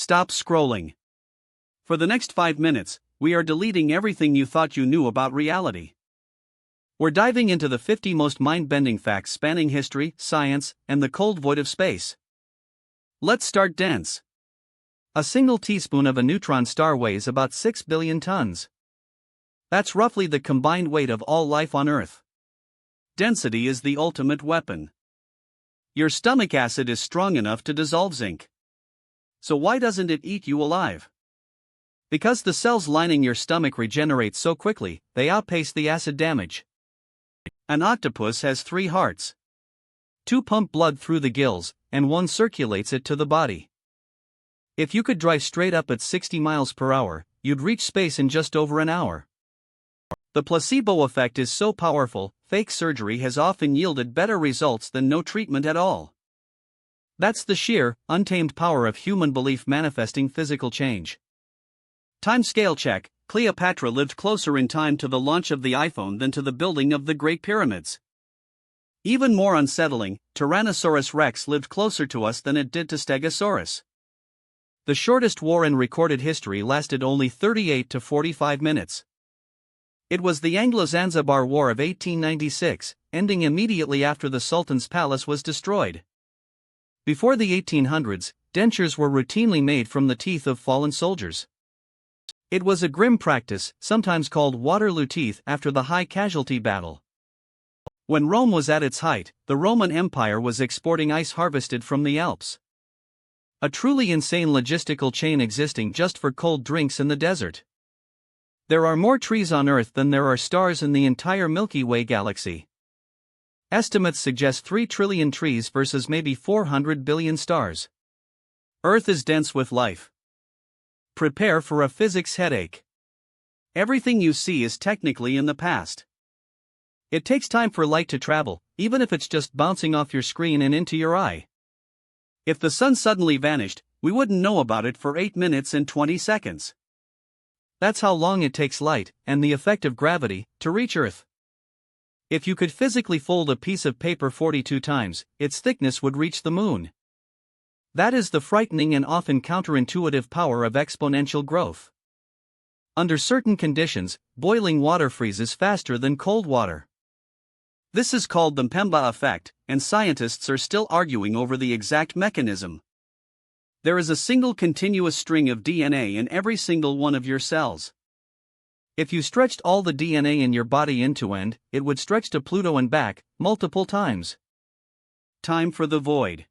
Stop scrolling. For the next 5 minutes, we are deleting everything you thought you knew about reality. We're diving into the 50 most mind-bending facts spanning history, science, and the cold void of space. Let's start dense. A single teaspoon of a neutron star weighs about 6 billion tons. That's roughly the combined weight of all life on Earth. Density is the ultimate weapon. Your stomach acid is strong enough to dissolve zinc. So why doesn't it eat you alive? Because the cells lining your stomach regenerate so quickly, they outpace the acid damage. An octopus has 3 hearts. 2 pump blood through the gills, and 1 circulates it to the body. If you could drive straight up at 60 miles per hour, you'd reach space in just over an hour. The placebo effect is so powerful, fake surgery has often yielded better results than no treatment at all. That's the sheer, untamed power of human belief manifesting physical change. Time scale check: Cleopatra lived closer in time to the launch of the iPhone than to the building of the Great Pyramids. Even more unsettling, Tyrannosaurus rex lived closer to us than it did to Stegosaurus. The shortest war in recorded history lasted only 38 to 45 minutes. It was the Anglo-Zanzibar War of 1896, ending immediately after the Sultan's palace was destroyed. Before the 1800s, dentures were routinely made from the teeth of fallen soldiers. It was a grim practice, sometimes called Waterloo teeth after the high casualty battle. When Rome was at its height, the Roman Empire was exporting ice harvested from the Alps. A truly insane logistical chain existing just for cold drinks in the desert. There are more trees on Earth than there are stars in the entire Milky Way galaxy. Estimates suggest 3 trillion trees versus maybe 400 billion stars. Earth is dense with life. Prepare for a physics headache. Everything you see is technically in the past. It takes time for light to travel, even if it's just bouncing off your screen and into your eye. If the sun suddenly vanished, we wouldn't know about it for 8 minutes and 20 seconds. That's how long it takes light, and the effect of gravity, to reach Earth. If you could physically fold a piece of paper 42 times, its thickness would reach the moon. That is the frightening and often counterintuitive power of exponential growth. Under certain conditions, boiling water freezes faster than cold water. This is called the Mpemba effect, and scientists are still arguing over the exact mechanism. There is a single continuous string of DNA in every single one of your cells. If you stretched all the DNA in your body end to end, it would stretch to Pluto and back, multiple times. Time for the void.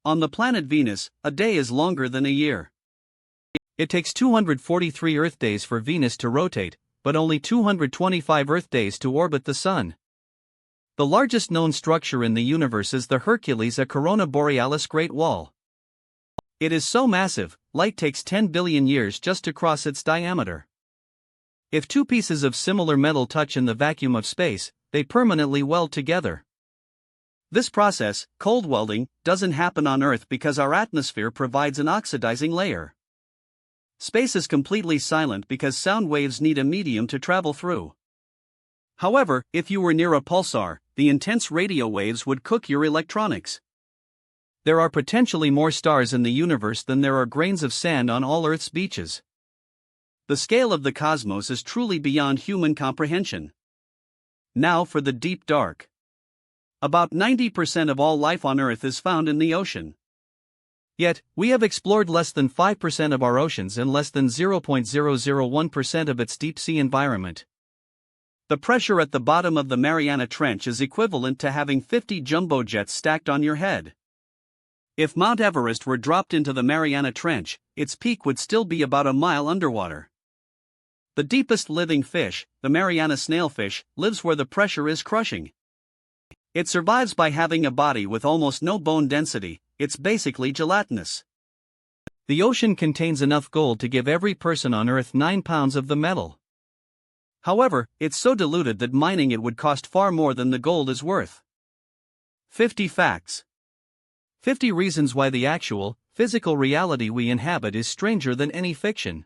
On the planet Venus, a day is longer than a year. It takes 243 Earth days for Venus to rotate, but only 225 Earth days to orbit the Sun. The largest known structure in the universe is the Hercules, a Corona Borealis Great Wall. It is so massive, light takes 10 billion years just to cross its diameter. If 2 pieces of similar metal touch in the vacuum of space, they permanently weld together. This process, cold welding, doesn't happen on Earth because our atmosphere provides an oxidizing layer. Space is completely silent because sound waves need a medium to travel through. However, if you were near a pulsar, the intense radio waves would cook your electronics. There are potentially more stars in the universe than there are grains of sand on all Earth's beaches. The scale of the cosmos is truly beyond human comprehension. Now for the deep dark. About 90% of all life on Earth is found in the ocean. Yet, we have explored less than 5% of our oceans and less than 0.001% of its deep sea environment. The pressure at the bottom of the Mariana Trench is equivalent to having 50 jumbo jets stacked on your head. If Mount Everest were dropped into the Mariana Trench, its peak would still be about a mile underwater. The deepest living fish, the Mariana snailfish, lives where the pressure is crushing. It survives by having a body with almost no bone density. It's basically gelatinous. The ocean contains enough gold to give every person on Earth 9 pounds of the metal. However, it's so diluted that mining it would cost far more than the gold is worth. 50 facts. 50 reasons why the actual, physical reality we inhabit is stranger than any fiction.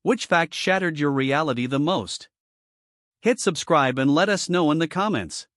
Which fact shattered your reality the most? Hit subscribe and let us know in the comments.